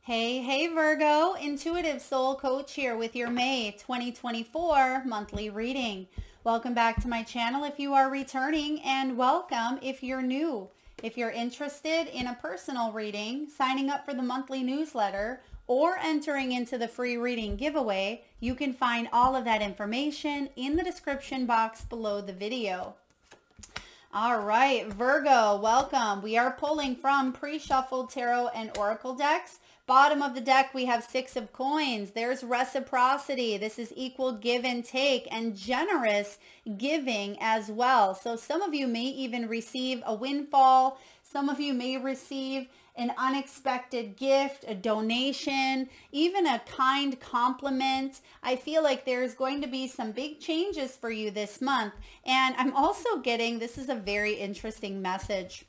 Hey Virgo, Intuitive Soul Coach here with your May 2024 monthly reading. Welcome back to my channel if you are returning, and welcome if you're new. If you're interested in a personal reading, signing up for the monthly newsletter, or entering into the free reading giveaway, you can find all of that information in the description box below the video. All right, Virgo, welcome. We are pulling from pre-shuffled tarot and oracle decks. Bottom of the deck, we have 6 of coins. There's reciprocity. This is equal give and take and generous giving as well. So some of you may even receive a windfall. Some of you may receive an unexpected gift, a donation, even a kind compliment. I feel like there's going to be some big changes for you this month. And I'm also getting, this is a very interesting message.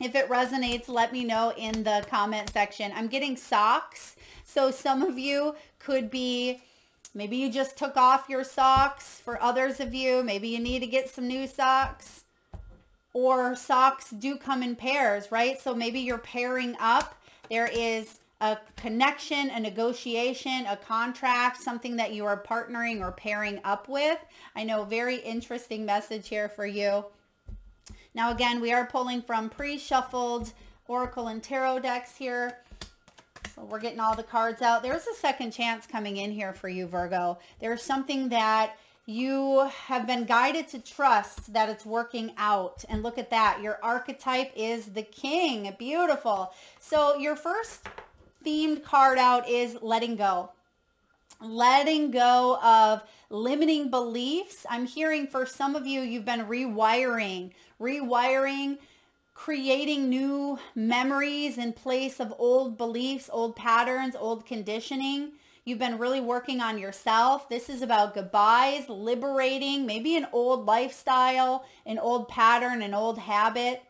If it resonates, let me know in the comment section. I'm getting socks. So some of you could be, maybe you just took off your socks. For others of you, maybe you need to get some new socks. Or socks do come in pairs, right? So maybe you're pairing up. There is a connection, a negotiation, a contract, something that you are partnering or pairing up with. I know, very interesting message here for you. Now, again, we are pulling from pre-shuffled oracle and tarot decks here. So we're getting all the cards out. There's a second chance coming in here for you, Virgo. There's something that you have been guided to trust that it's working out. And look at that. Your archetype is the king. Beautiful. So your first themed card out is letting go. Letting go of limiting beliefs. I'm hearing for some of you, you've been rewiring, creating new memories in place of old beliefs, old patterns, old conditioning. You've been really working on yourself. This is about goodbyes, liberating maybe an old lifestyle, an old pattern, an old habit.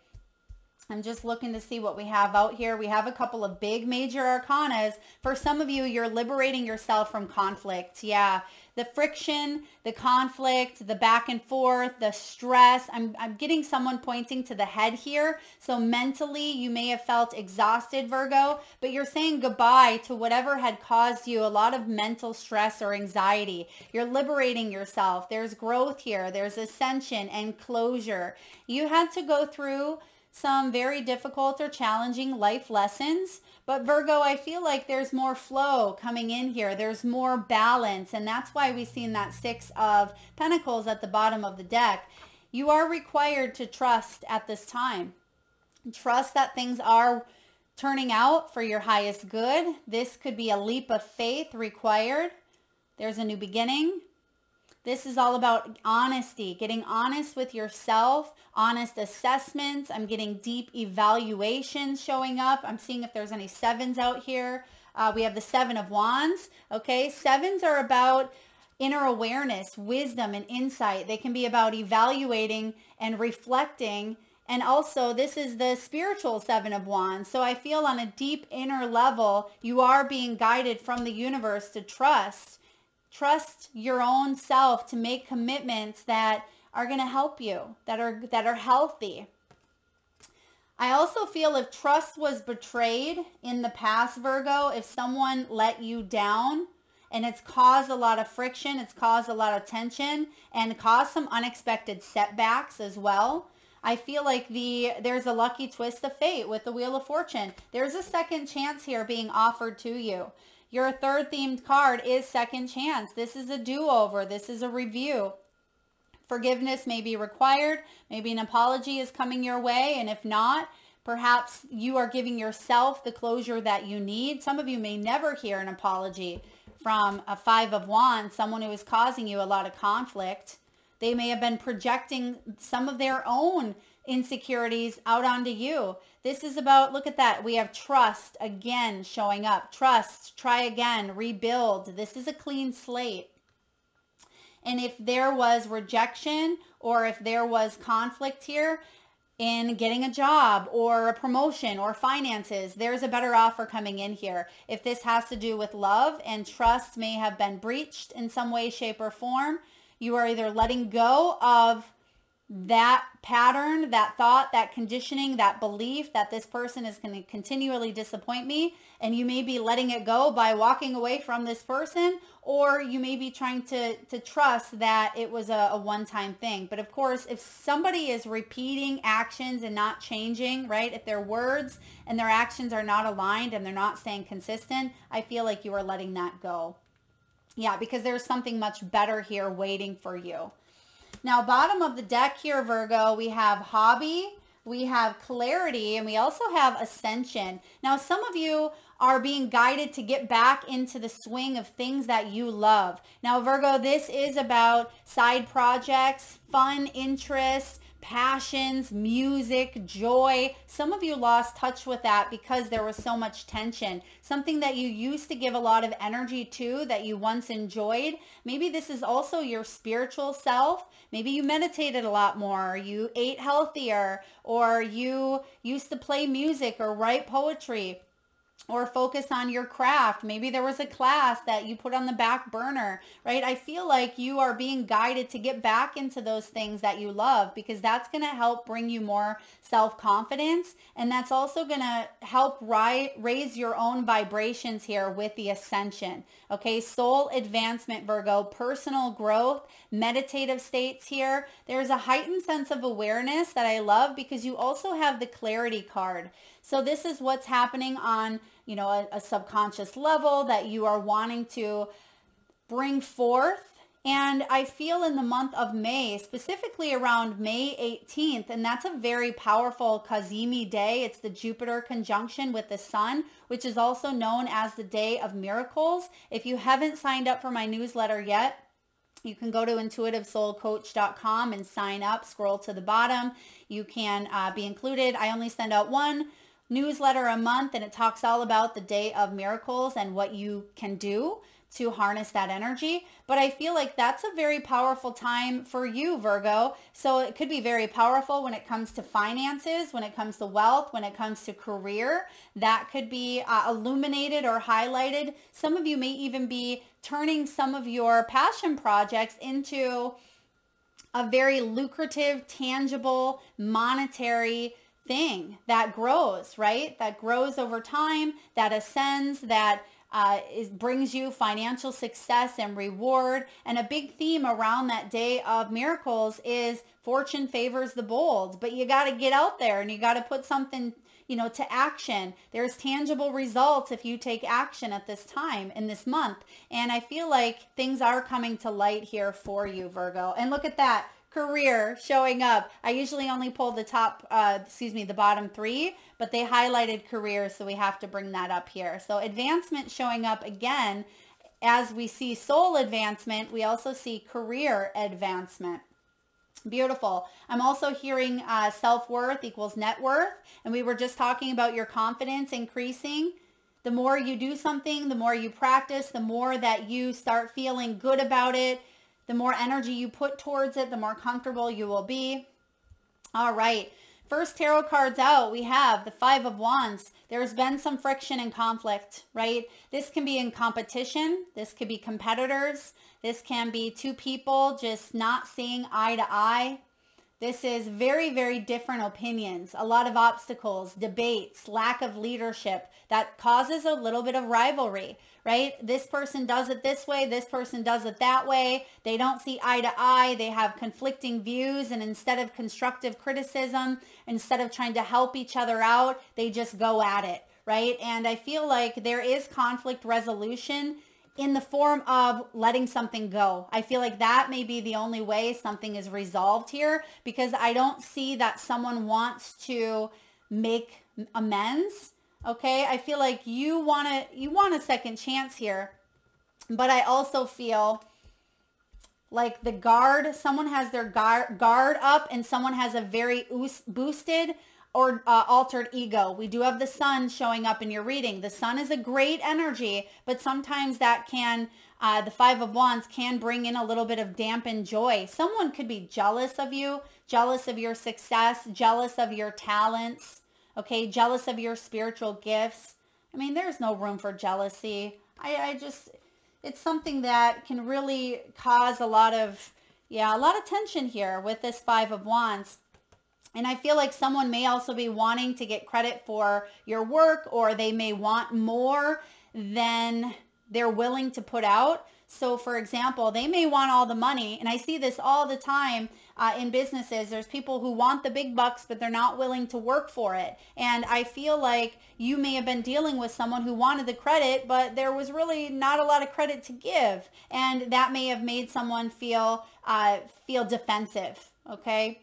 I'm just looking to see what we have out here. We have a couple of big major arcanas. For some of you, you're liberating yourself from conflict. Yeah, the friction, the conflict, the back and forth, the stress. I'm getting someone pointing to the head here. So mentally, you may have felt exhausted, Virgo, but you're saying goodbye to whatever had caused you a lot of mental stress or anxiety. You're liberating yourself. There's growth here. There's ascension and closure. You had to go through some very difficult or challenging life lessons. But Virgo, I feel like there's more flow coming in here. There's more balance. And that's why we've seen that 6 of Pentacles at the bottom of the deck. You are required to trust at this time. Trust that things are turning out for your highest good. This could be a leap of faith required. There's a new beginning. This is all about honesty, getting honest with yourself, honest assessments. I'm getting deep evaluations showing up. I'm seeing if there's any 7s out here. We have the 7 of Wands. Okay, 7s are about inner awareness, wisdom, and insight. They can be about evaluating and reflecting. And also, this is the spiritual 7 of Wands. So I feel on a deep inner level, you are being guided from the universe to trust. Trust your own self to make commitments that are going to help you, that are healthy. I also feel if trust was betrayed in the past, Virgo, if someone let you down and it's caused a lot of friction, it's caused a lot of tension and caused some unexpected setbacks as well. I feel like there's a lucky twist of fate with the Wheel of Fortune. There's a second chance here being offered to you. Your third themed card is second chance. This is a do-over. This is a review. Forgiveness may be required. Maybe an apology is coming your way. And if not, perhaps you are giving yourself the closure that you need. Some of you may never hear an apology from a 5 of Wands, someone who is causing you a lot of conflict. They may have been projecting some of their own insecurities out onto you. This is about, look at that. We have trust again showing up. Trust, try again, rebuild. This is a clean slate. And if there was rejection or if there was conflict here in getting a job or a promotion or finances, there's a better offer coming in here. If this has to do with love and trust may have been breached in some way, shape, or form, you are either letting go of that pattern, that thought, that conditioning, that belief that this person is going to continually disappoint me, and you may be letting it go by walking away from this person, or you may be trying to trust that it was a one-time thing. But of course, if somebody is repeating actions and not changing, right, if their words and their actions are not aligned and they're not staying consistent, I feel like you are letting that go. Yeah, because there's something much better here waiting for you. Now, bottom of the deck here, Virgo, we have hobby, we have clarity, and we also have ascension. Now, some of you are being guided to get back into the swing of things that you love. Now, Virgo, this is about side projects, fun interests, passions, music, joy. Some of you lost touch with that because there was so much tension. Something that you used to give a lot of energy to that you once enjoyed. Maybe this is also your spiritual self. Maybe you meditated a lot more, you ate healthier, or you used to play music or write poetry, or focus on your craft. Maybe there was a class that you put on the back burner, right? I feel like you are being guided to get back into those things that you love, because that's going to help bring you more self-confidence. And that's also going to help raise your own vibrations here with the ascension. Okay, soul advancement, Virgo, personal growth, meditative states here. There's a heightened sense of awareness that I love, because you also have the clarity card. So this is what's happening on, you know, a subconscious level that you are wanting to bring forth. And I feel in the month of May, specifically around May 18th, and that's a very powerful Kazemi day. It's the Jupiter conjunction with the sun, which is also known as the Day of Miracles. If you haven't signed up for my newsletter yet, you can go to intuitivesoulcoach.com and sign up. Scroll to the bottom. You can be included. I only send out one newsletter a month, and it talks all about the Day of Miracles and what you can do to harness that energy. But I feel like that's a very powerful time for you, Virgo. So it could be very powerful when it comes to finances, when it comes to wealth, when it comes to career. That could be illuminated or highlighted. Some of you may even be turning some of your passion projects into a very lucrative, tangible, monetary thing that grows, right? That grows over time, that ascends, that brings you financial success and reward. And a big theme around that Day of Miracles is fortune favors the bold, but you got to get out there and you got to put something, you know, to action. There's tangible results if you take action at this time in this month. And I feel like things are coming to light here for you, Virgo. And look at that. Career showing up. I usually only pull the the bottom three, but they highlighted career, so we have to bring that up here. So advancement showing up again. As we see soul advancement, we also see career advancement. Beautiful. I'm also hearing self-worth equals net worth, and we were just talking about your confidence increasing. The more you do something, the more you practice, the more that you start feeling good about it, the more energy you put towards it, the more comfortable you will be. All right. First tarot cards out, we have the Five of Wands. There's been some friction and conflict, right? This can be in competition. This could be competitors. This can be two people just not seeing eye to eye. This is very, very different opinions, a lot of obstacles, debates, lack of leadership that causes a little bit of rivalry, right? This person does it this way, this person does it that way. They don't see eye to eye. They have conflicting views, and instead of constructive criticism, instead of trying to help each other out, they just go at it, right? And I feel like there is conflict resolution in the form of letting something go. I feel like that may be the only way something is resolved here, because I don't see that someone wants to make amends. Okay, I feel like you want a second chance here, but I also feel like the guard, someone has their guard up, and someone has a very boosted or altered ego. We do have the sun showing up in your reading. The sun is a great energy, but sometimes that can, the Five of Wands can bring in a little bit of dampened joy. Someone could be jealous of you, jealous of your success, jealous of your talents, okay, jealous of your spiritual gifts. I mean, there's no room for jealousy. It's something that can really cause a lot of, Yeah, a lot of tension here with this Five of Wands. And I feel like someone may also be wanting to get credit for your work, or they may want more than they're willing to put out. So for example, they may want all the money. And I see this all the time in businesses. There's people who want the big bucks, but they're not willing to work for it. And I feel like you may have been dealing with someone who wanted the credit, but there was really not a lot of credit to give. And that may have made someone feel defensive. Okay.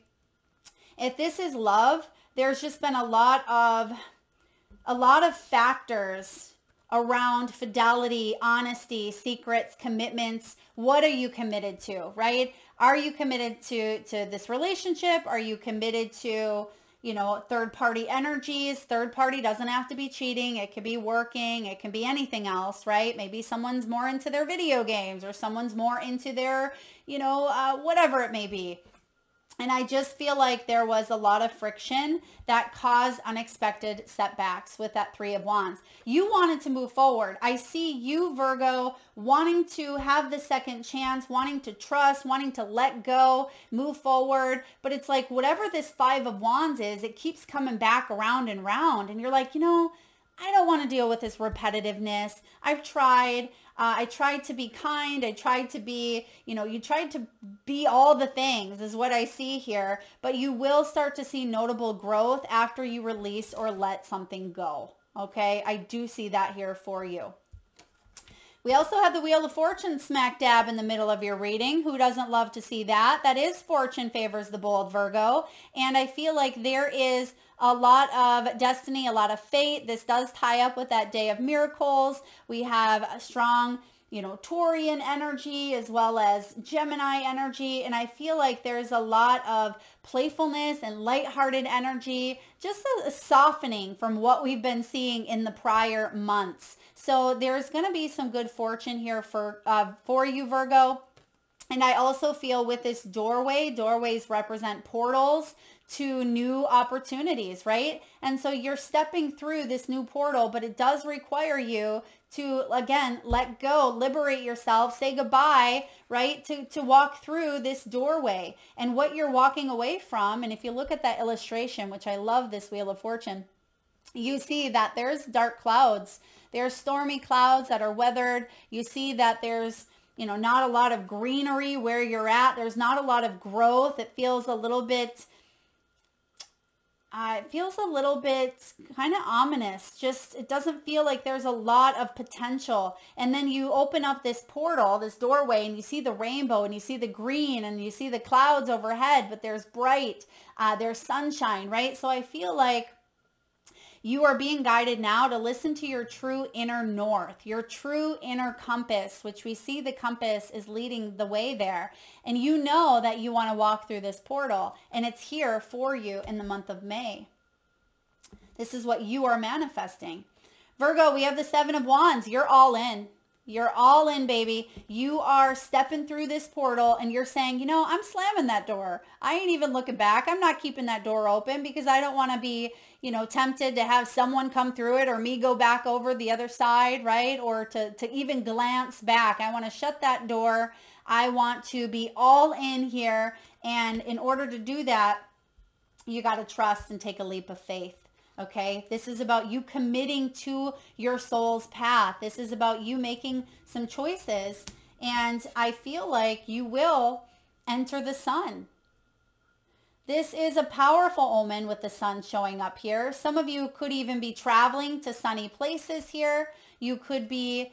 If this is love, there's just been a lot of factors around fidelity, honesty, secrets, commitments. What are you committed to, right? Are you committed to this relationship? Are you committed to, you know, third party energies? Third party doesn't have to be cheating. It could be working. It can be anything else, right? Maybe someone's more into their video games, or someone's more into their, you know, whatever it may be. And I just feel like there was a lot of friction that caused unexpected setbacks with that Three of Wands. You wanted to move forward. I see you, Virgo, wanting to have the second chance, wanting to trust, wanting to let go, move forward. But it's like whatever this Five of Wands is, it keeps coming back around and round. And you're like, you know, I don't want to deal with this repetitiveness. I've tried. I tried to be kind. I tried to be, you know, you tried to be all the things is what I see here. But you will start to see notable growth after you release or let something go. Okay. I do see that here for you. We also have the Wheel of Fortune smack dab in the middle of your reading. Who doesn't love to see that? That is fortune favors the bold, Virgo. And I feel like there is a lot of destiny, a lot of fate. This does tie up with that day of miracles. We have a strong, you know, Taurian energy as well as Gemini energy. And I feel like there's a lot of playfulness and lighthearted energy, just a softening from what we've been seeing in the prior months. So there's going to be some good fortune here for you, Virgo. And I also feel with this doorway, doorways represent portals to new opportunities, right? And so you're stepping through this new portal, but it does require you to, again, let go, liberate yourself, say goodbye, right? To walk through this doorway. And what you're walking away from, and if you look at that illustration, which I love this Wheel of Fortune, you see that there's dark clouds. There's stormy clouds that are weathered. You see that there's, you know, not a lot of greenery where you're at. There's not a lot of growth. It feels a little bit kind of ominous. Just, it doesn't feel like there's a lot of potential. And then you open up this portal, this doorway, and you see the rainbow, and you see the green, and you see the clouds overhead, but there's bright, there's sunshine, right? So I feel like you are being guided now to listen to your true inner north, your true inner compass, which we see the compass is leading the way there. And you know that you want to walk through this portal, and it's here for you in the month of May. This is what you are manifesting. Virgo, we have the Seven of Wands. You're all in. You're all in, baby. You are stepping through this portal and you're saying, you know, I'm slamming that door. I ain't even looking back. I'm not keeping that door open because I don't want to be, you know, tempted to have someone come through it or me go back over the other side, right? Or to even glance back. I want to shut that door. I want to be all in here. And in order to do that, you got to trust and take a leap of faith. Okay, this is about you committing to your soul's path. This is about you making some choices. And I feel like you will enter the sun. This is a powerful omen with the sun showing up here. Some of you could even be traveling to sunny places here. You could be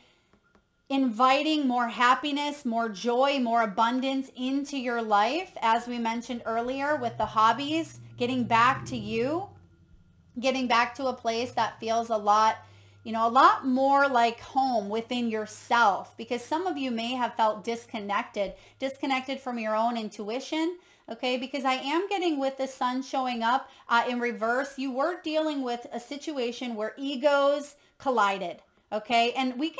inviting more happiness, more joy, more abundance into your life. As we mentioned earlier with the hobbies, getting back to you. Getting back to a place that feels a lot, you know, a lot more like home within yourself, because some of you may have felt disconnected from your own intuition. Okay, because I am getting with the sun showing up in reverse. You were dealing with a situation where egos collided. Okay. And we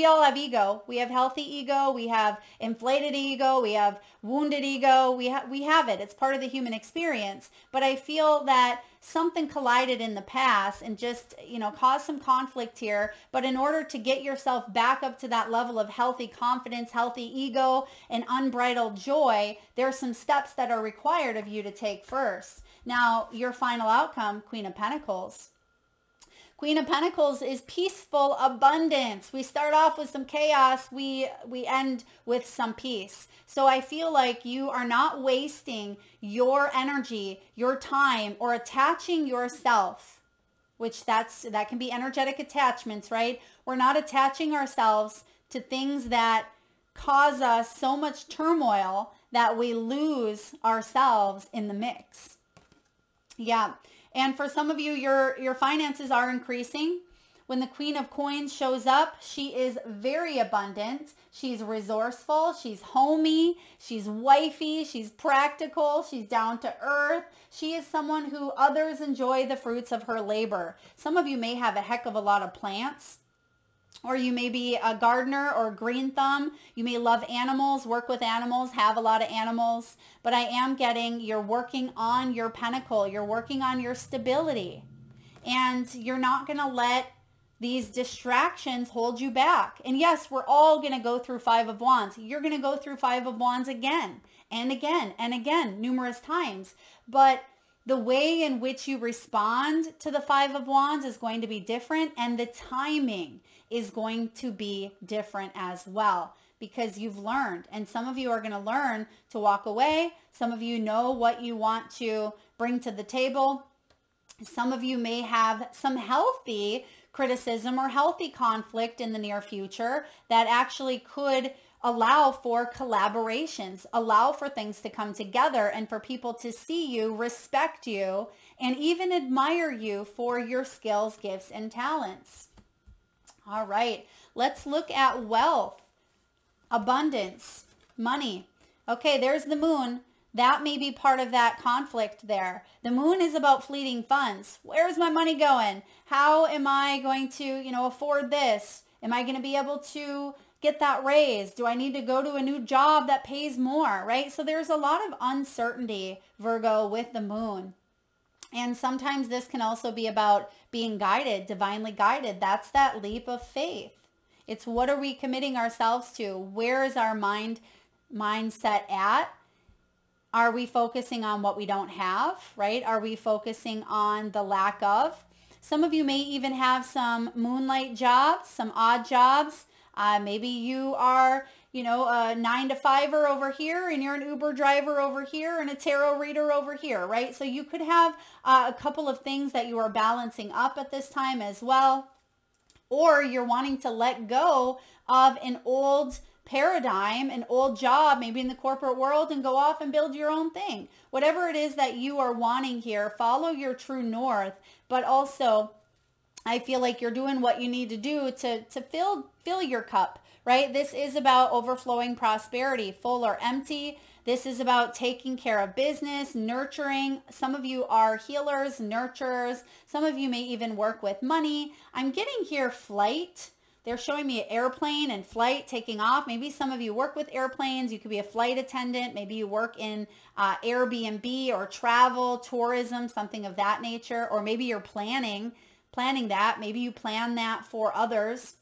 all have ego. We have healthy ego. We have inflated ego. We have wounded ego. We have it. It's part of the human experience. But I feel that something collided in the past and just, caused some conflict here. But in order to get yourself back up to that level of healthy confidence, healthy ego, and unbridled joy, there are some steps that are required of you to take first. Now, your final outcome, Queen of Pentacles. Queen of Pentacles is peaceful abundance. We start off with some chaos. We end with some peace. So I feel like you are not wasting your energy, your time, or attaching yourself, which that can be energetic attachments, right? We're not attaching ourselves to things that cause us so much turmoil that we lose ourselves in the mix. Yeah. And for some of you, your finances are increasing. When the Queen of Coins shows up, she is very abundant. She's resourceful. She's homey. She's wifey. She's practical. She's down to earth. She is someone who others enjoy the fruits of her labor. Some of you may have a heck of a lot of plants, or you may be a gardener or green thumb. You may love animals, work with animals, have a lot of animals. But I am getting you're working on your pentacle. You're working on your stability. And you're not going to let these distractions hold you back. And yes, we're all going to go through Five of Wands. You're going to go through Five of Wands again and again and again, numerous times. But the way in which you respond to the Five of Wands is going to be different, and the timing is going to be different as well, because you've learned. And some of you are going to learn to walk away. Some of you know what you want to bring to the table. Some of you may have some healthy criticism or healthy conflict in the near future that actually could allow for collaborations, allow for things to come together and for people to see you, respect you, and even admire you for your skills, gifts, and talents. All right, let's look at wealth, abundance, money. Okay, there's the moon. That may be part of that conflict there. The moon is about fleeting funds. Where's my money going? How am I going to, afford this? Am I going to be able to get that raise? Do I need to go to a new job that pays more, right? So there's a lot of uncertainty, Virgo, with the moon. And sometimes this can also be about being guided, divinely guided. That's that leap of faith. It's what are we committing ourselves to? Where is our mindset at? Are we focusing on what we don't have, right? Are we focusing on the lack of? Some of you may even have some moonlight jobs, some odd jobs. Maybe you are, a 9-to-5er over here, and you're an Uber driver over here, and a tarot reader over here, right? So you could have a couple of things that you are balancing up at this time as well. Or you're wanting to let go of an old paradigm, an old job, maybe in the corporate world, and go off and build your own thing. Whatever it is that you are wanting here, follow your true north, but also I feel like you're doing what you need to do to fill your cup, right? This is about overflowing prosperity, full or empty. This is about taking care of business, nurturing. Some of you are healers, nurturers. Some of you may even work with money. I'm getting here flight. They're showing me an airplane and flight taking off. Maybe some of you work with airplanes. You could be a flight attendant. Maybe you work in Airbnb or travel, tourism, something of that nature. Or maybe you're planning that. Maybe you plan that for others.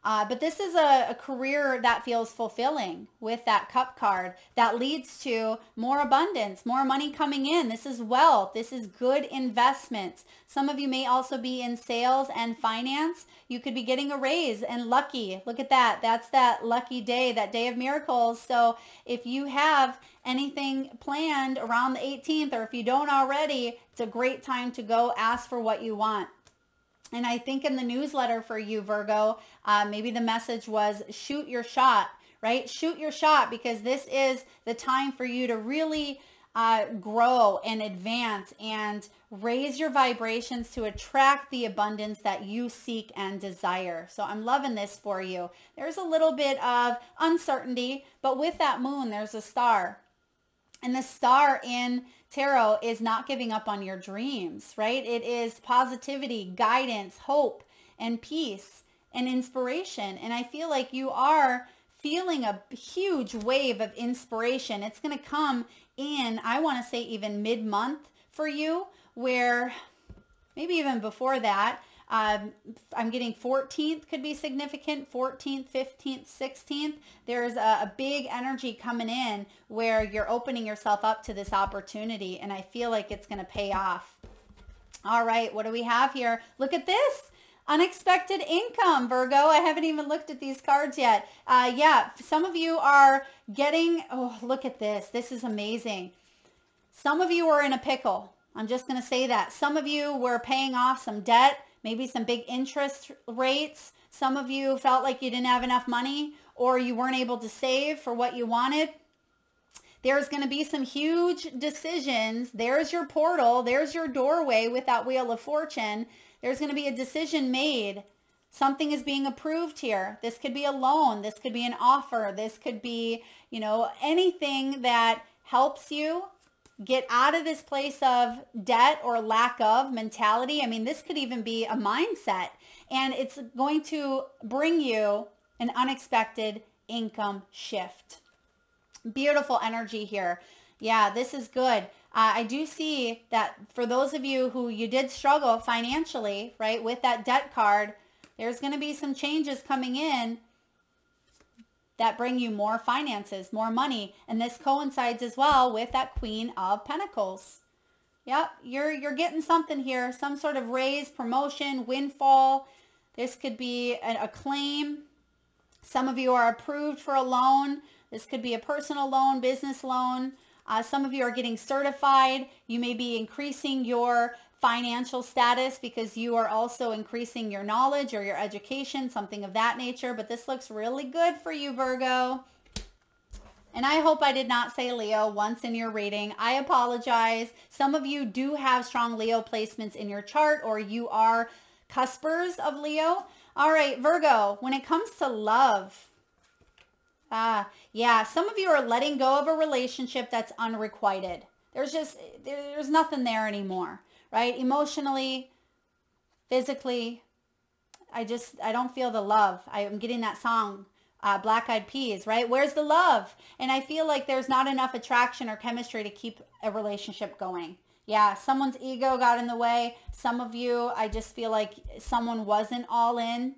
But this is a career that feels fulfilling with that cup card that leads to more abundance, more money coming in. This is wealth. This is good investments. Some of you may also be in sales and finance. You could be getting a raise and lucky. Look at that. That's that lucky day, that day of miracles. So if you have anything planned around the 18th, or if you don't already, it's a great time to go ask for what you want. And I think in the newsletter for you, Virgo, maybe the message was shoot your shot, right? Shoot your shot, because this is the time for you to really grow and advance and raise your vibrations to attract the abundance that you seek and desire. So I'm loving this for you. There's a little bit of uncertainty, but with that moon, there's a star. And the star in tarot is not giving up on your dreams, right? It is positivity, guidance, hope. and peace and inspiration. And I feel like you are feeling a huge wave of inspiration. It's going to come in, I want to say even mid-month for you, where maybe even before that, I'm getting 14th could be significant, 14th, 15th, 16th. There's a big energy coming in where you're opening yourself up to this opportunity, and I feel like it's going to pay off. All right, what do we have here? Look at this. Unexpected income, Virgo. I haven't even looked at these cards yet. Yeah, some of you are getting, oh, look at this. This is amazing. Some of you are in a pickle. I'm just going to say that. Some of you were paying off some debt, maybe some big interest rates. Some of you felt like you didn't have enough money, or you weren't able to save for what you wanted. There's going to be some huge decisions. There's your portal. There's your doorway with that Wheel of Fortune. There's going to be a decision made. Something is being approved here. This could be a loan. This could be an offer. This could be, you know, anything that helps you get out of this place of debt or lack of mentality. I mean, this could even be a mindset, and it's going to bring you an unexpected income shift. Beautiful energy here. Yeah, this is good. I do see that for those of you who you did struggle financially, right, with that debt card, there's going to be some changes coming in that bring you more finances, more money. And this coincides as well with that Queen of Pentacles. Yep, you're getting something here, some sort of raise, promotion, windfall. This could be a claim. Some of you are approved for a loan. This could be a personal loan, business loan. Some of you are getting certified. You may be increasing your financial status because you are also increasing your knowledge or your education, something of that nature. But this looks really good for you, Virgo. And I hope I did not say Leo once in your reading. I apologize. Some of you do have strong Leo placements in your chart, or you are cuspers of Leo. All right, Virgo, when it comes to love, yeah, some of you are letting go of a relationship that's unrequited. There's nothing there anymore, right? Emotionally, physically, I don't feel the love. I'm getting that song, Black Eyed Peas, right? Where's the love? And I feel like there's not enough attraction or chemistry to keep a relationship going. Yeah, someone's ego got in the way. Some of you, I just feel like someone wasn't all in.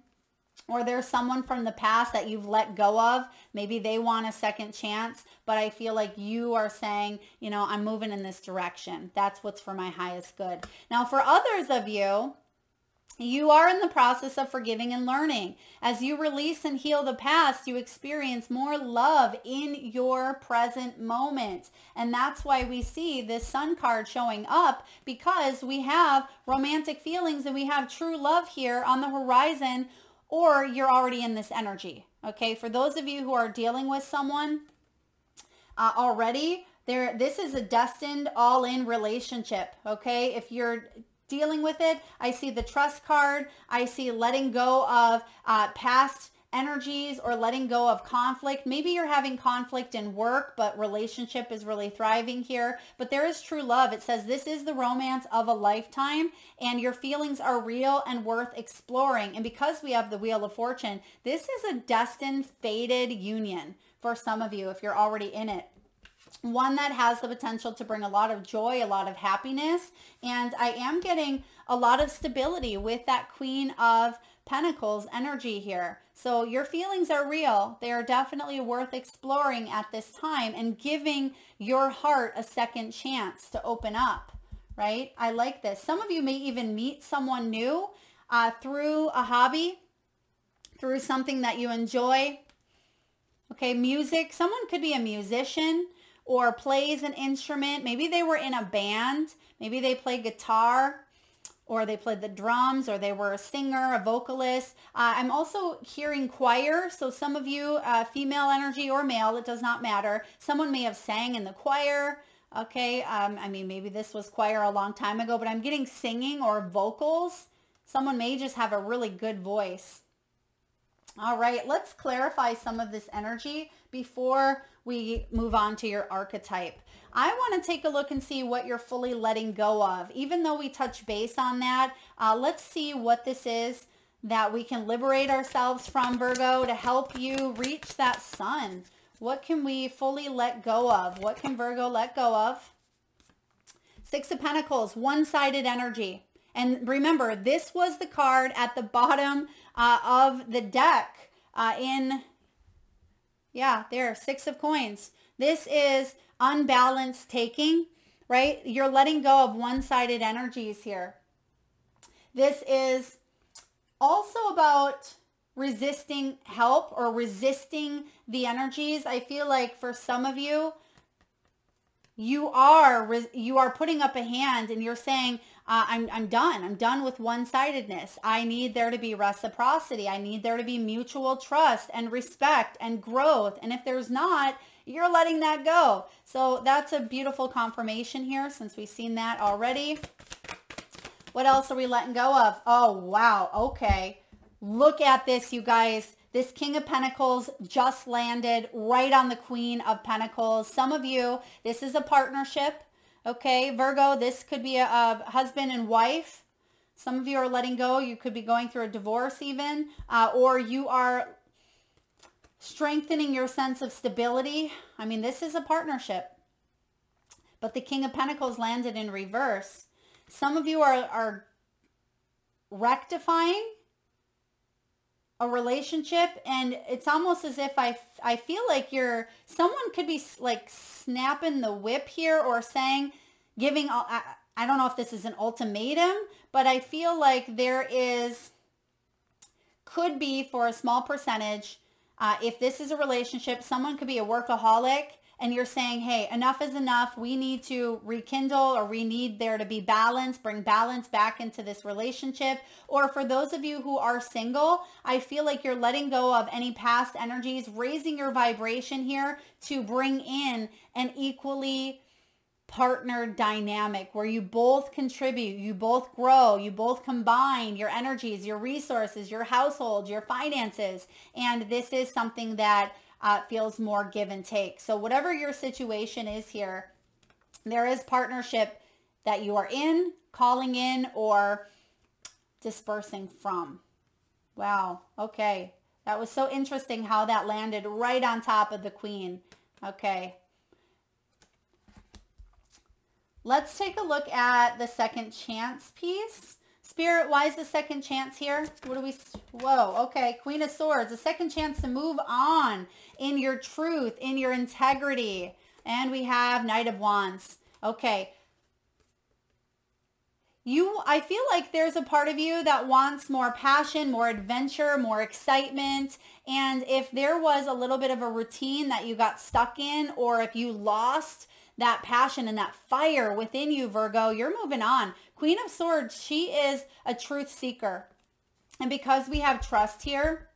Or there's someone from the past that you've let go of. Maybe they want a second chance, but I feel like you are saying, you know, I'm moving in this direction. That's what's for my highest good. Now, for others of you, you are in the process of forgiving and learning. As you release and heal the past, you experience more love in your present moment. And that's why we see this Sun card showing up, because we have romantic feelings and we have true love here on the horizon. Or you're already in this energy, okay? For those of you who are dealing with someone already, this is a destined all-in relationship, okay? If you're dealing with it, I see the trust card. I see letting go of past energies or letting go of conflict. Maybe you're having conflict in work, but relationship is really thriving here. But there is true love. It says this is the romance of a lifetime, and your feelings are real and worth exploring. And because we have the Wheel of Fortune, this is a destined, fated union for some of you if you're already in it. One that has the potential to bring a lot of joy, a lot of happiness. And I am getting a lot of stability with that Queen of Pentacles energy here. So your feelings are real. They are definitely worth exploring at this time and giving your heart a second chance to open up, right? I like this. Some of you may even meet someone new through a hobby, through something that you enjoy. Okay, music. Someone could be a musician or plays an instrument. Maybe they were in a band. Maybe they play guitar, or they played the drums, or they were a singer, a vocalist. I'm also hearing choir. So some of you, female energy or male, it does not matter. Someone may have sang in the choir. Okay, I mean, maybe this was choir a long time ago, but I'm getting singing or vocals. Someone may just have a really good voice. All right, let's clarify some of this energy before we move on to your archetype. I want to take a look and see what you're fully letting go of. Even though we touch base on that, let's see what this is that we can liberate ourselves from, Virgo, to help you reach that sun? What can we fully let go of? What can Virgo let go of? Six of Pentacles, one-sided energy. And remember, this was the card at the bottom of the deck there, Six of Coins. This is unbalanced taking, right? You're letting go of one-sided energies here. This is also about resisting help or resisting the energies. I feel like for some of you, you are putting up a hand and you're saying, I'm done. I'm done with one-sidedness. I need there to be reciprocity. I need there to be mutual trust and respect and growth. And if there's not, you're letting that go. So that's a beautiful confirmation here since we've seen that already. What else are we letting go of? Oh, wow. Okay. Look at this, you guys. This King of Pentacles just landed right on the Queen of Pentacles. Some of you, this is a partnership. Okay, Virgo, this could be a husband and wife. Some of you are letting go. You could be going through a divorce even, or you are strengthening your sense of stability. I mean, this is a partnership. But the King of Pentacles landed in reverse. Some of you are rectifying a relationship, and it's almost as if I feel like someone could be like snapping the whip here or saying, I don't know if this is an ultimatum, but I feel like could be for a small percentage, if this is a relationship, someone could be a workaholic and you're saying, hey, enough is enough. We need to rekindle, or we need there to be balance, bring balance back into this relationship. Or for those of you who are single, I feel like you're letting go of any past energies, raising your vibration here to bring in an equally partnered dynamic where you both contribute, you both grow, you both combine your energies, your resources, your household, your finances. And this is something that feels more give and take. So whatever your situation is here, there is partnership that you are in, calling in, or dispersing from. Wow. Okay. That was so interesting how that landed right on top of the Queen. Okay. Let's take a look at the second chance piece. Spirit, why is the second chance here? Whoa, okay. Queen of Swords, a second chance to move on in your truth, in your integrity. And we have Knight of Wands. Okay. I feel like there's a part of you that wants more passion, more adventure, more excitement. And if there was a little bit of a routine that you got stuck in, or if you lost that passion and that fire within you, Virgo, you're moving on. Queen of Swords, she is a truth seeker. And because we have trust here,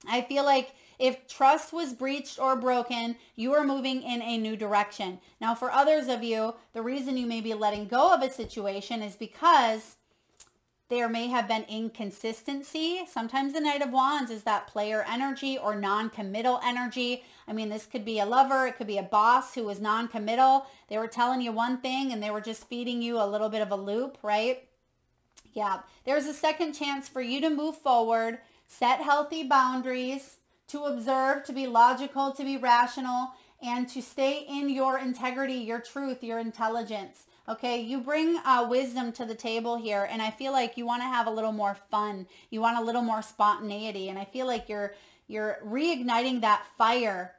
I feel like if trust was breached or broken, you are moving in a new direction. Now, for others of you, the reason you may be letting go of a situation is because there may have been inconsistency. Sometimes the Knight of Wands is that player energy or non-committal energy. I mean, this could be a lover. It could be a boss who was non-committal. They were telling you one thing and they were just feeding you a little bit of a loop, right? Yeah. There's a second chance for you to move forward, set healthy boundaries, to observe, to be logical, to be rational, and to stay in your integrity, your truth, your intelligence. Okay, you bring wisdom to the table here, and I feel like you want to have a little more fun. You want a little more spontaneity, and I feel like you're reigniting that fire.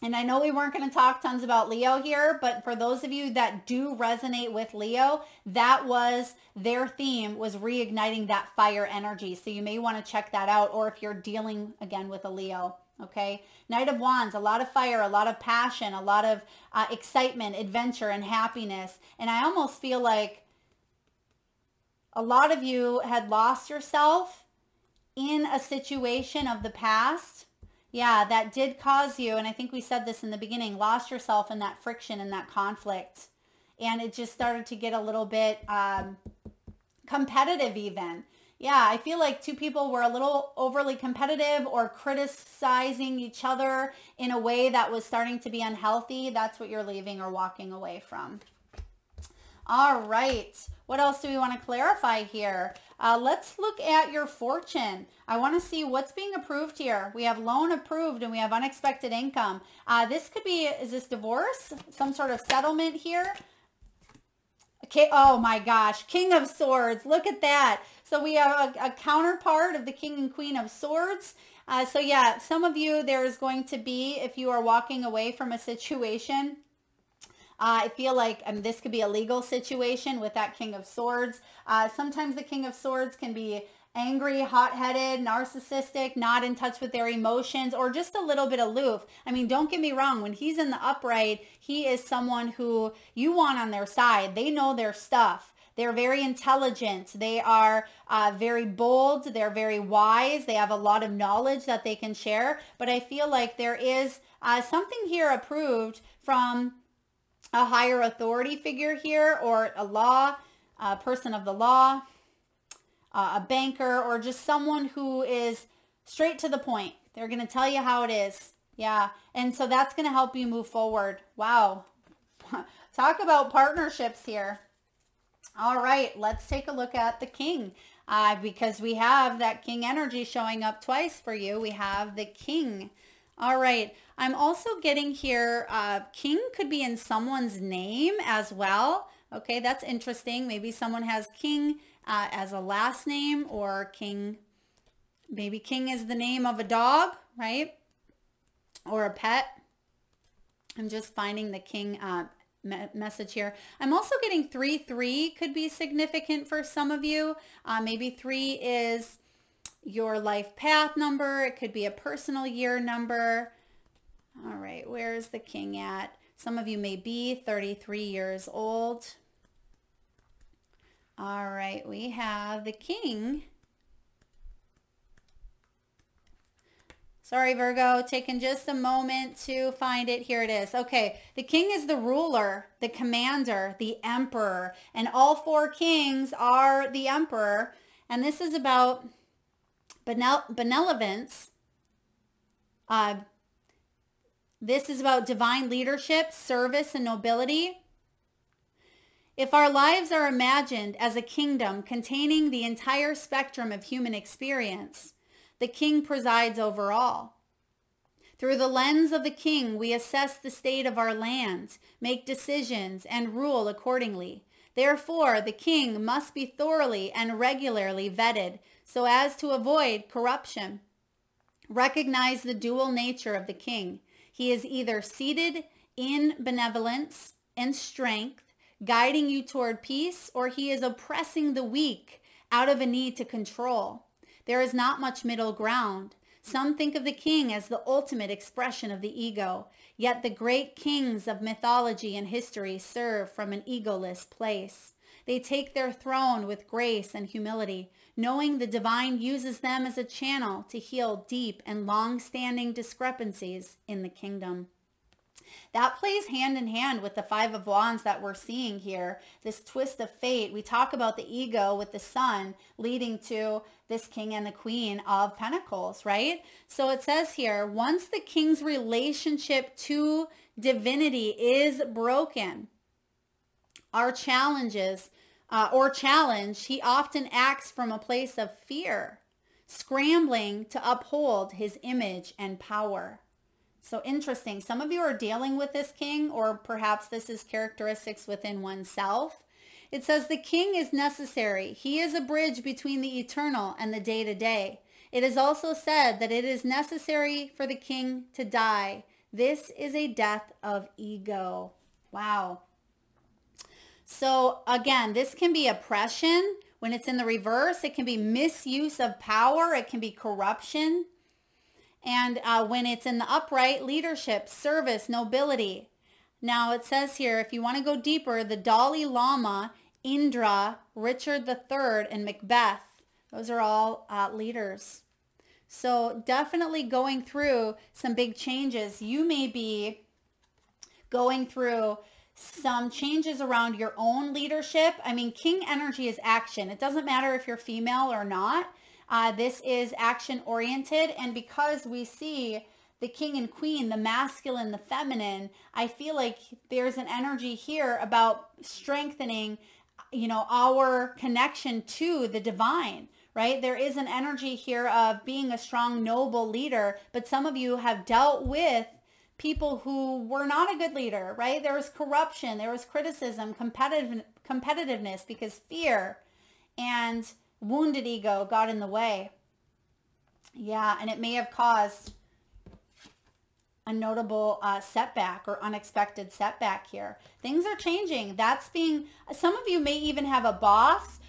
And I know we weren't going to talk tons about Leo here, but for those of you that do resonate with Leo, that was their theme, was reigniting that fire energy. So you may want to check that out, or if you're dealing again with a Leo. Okay, Knight of Wands, a lot of fire, a lot of passion, a lot of excitement, adventure, and happiness. And I almost feel like a lot of you had lost yourself in a situation of the past. Yeah, that did cause you, and I think we said this in the beginning, lost yourself in that friction and that conflict. And it just started to get a little bit competitive even. Yeah, I feel like two people were a little overly competitive or criticizing each other in a way that was starting to be unhealthy. That's what you're leaving or walking away from. All right. What else do we want to clarify here? Let's look at your fortune. I want to see what's being approved here. We have loan approved and we have unexpected income. This could be, is this divorce? Some sort of settlement here? Okay. Oh my gosh. King of Swords. Look at that. So we have a counterpart of the King and Queen of Swords. So yeah, some of you, there is going to be, if you are walking away from a situation, I feel like this could be a legal situation with that King of Swords. Sometimes the King of Swords can be angry, hot-headed, narcissistic, not in touch with their emotions, or just a little bit aloof. I mean, don't get me wrong. When he's in the upright, he is someone who you want on their side. They know their stuff. They're very intelligent. They are very bold. They're very wise. They have a lot of knowledge that they can share. But I feel like there is something here approved from a higher authority figure here, or a person of the law, a banker, or just someone who is straight to the point. They're going to tell you how it is. Yeah. And so that's going to help you move forward. Wow. Talk about partnerships here. All right. Let's take a look at the King, because we have that King energy showing up twice for you. We have the King. All right. I'm also getting here, King could be in someone's name as well. Okay, that's interesting. Maybe someone has King as a last name, or King, maybe King is the name of a dog, right? Or a pet. I'm just finding the King message here. I'm also getting 3-3 could be significant for some of you. Maybe 3 is your life path number. It could be a personal year number. All right, where is the King at? Some of you may be 33 years old. All right, we have the King. Sorry, Virgo, taking just a moment to find it. Here it is. Okay, the King is the ruler, the commander, the emperor, and all 4 kings are the emperor. And this is about benevolence. This is about divine leadership, service, and nobility. If our lives are imagined as a kingdom containing the entire spectrum of human experience, the King presides over all. Through the lens of the King, we assess the state of our land, make decisions, and rule accordingly. Therefore, the King must be thoroughly and regularly vetted so as to avoid corruption. Recognize the dual nature of the King. He is either seated in benevolence and strength, guiding you toward peace, or he is oppressing the weak out of a need to control. There is not much middle ground. Some think of the King as the ultimate expression of the ego, yet the great kings of mythology and history serve from an egoless place. They take their throne with grace and humility, knowing the divine uses them as a channel to heal deep and long-standing discrepancies in the kingdom. That plays hand in hand with the 5 of Wands that we're seeing here, this twist of fate. We talk about the ego with the Sun leading to this King and the Queen of Pentacles, right? So it says here, once the King's relationship to divinity is broken, challenge, he often acts from a place of fear, scrambling to uphold his image and power. So interesting. Some of you are dealing with this King, or perhaps this is characteristics within oneself. It says the King is necessary. He is a bridge between the eternal and the day-to-day. It is also said that it is necessary for the King to die. This is a death of ego. Wow. So again, this can be oppression. When it's in the reverse, it can be misuse of power. It can be corruption. And when it's in the upright, leadership, service, nobility. Now it says here, if you want to go deeper, the Dalai Lama, Indra, Richard III, and Macbeth, those are all leaders. So definitely going through some big changes. You may be going through some changes around your own leadership. I mean, King energy is action. It doesn't matter if you're female or not. This is action oriented. And because we see the king and queen, the masculine, the feminine, I feel like there's an energy here about strengthening, our connection to the divine, right? There is an energy here of being a strong, noble leader, but some of you have dealt with people who were not a good leader, right? There was corruption, there was criticism, competitiveness, because fear and wounded ego got in the way. Yeah, and it may have caused a notable setback or unexpected setback here. Things are changing. Some of you may even have a boss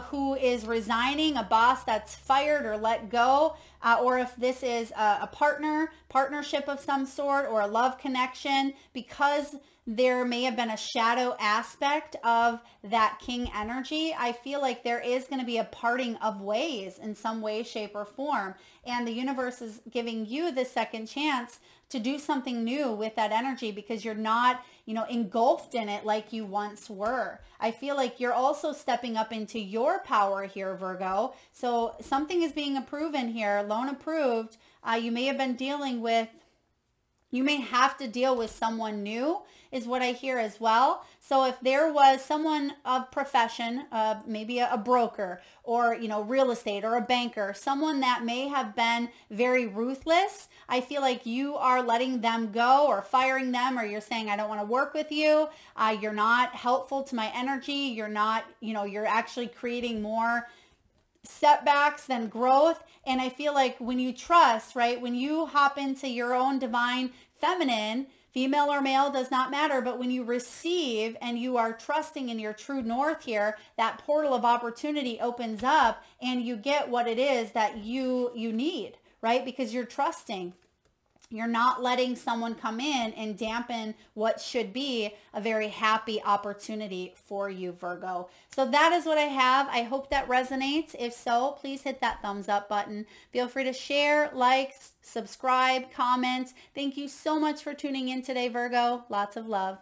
who is resigning, a boss that's fired or let go, or if this is a partnership of some sort, or a love connection, because there may have been a shadow aspect of that king energy. I feel like there is going to be a parting of ways in some way, shape, or form. And the universe is giving you the second chance to do something new with that energy, because you're not, engulfed in it like you once were. I feel like you're also stepping up into your power here, Virgo. So something is being proven here, loan approved. You may have been you may have to deal with someone new, is what I hear as well. So if there was someone of profession, maybe a broker, or, real estate, or a banker, someone that may have been very ruthless, I feel like you are letting them go, or firing them, or you're saying, I don't want to work with you. You're not helpful to my energy. You're not, you're actually creating more setbacks than growth. And I feel like when you trust, right, when you hop into your own divine feminine, female or male, does not matter, but when you receive and you are trusting in your true north here, that portal of opportunity opens up and you get what it is that you need, right? Because you're trusting. You're not letting someone come in and dampen what should be a very happy opportunity for you, Virgo. So that is what I have. I hope that resonates. If so, please hit that thumbs up button. Feel free to share, like, subscribe, comment. Thank you so much for tuning in today, Virgo. Lots of love.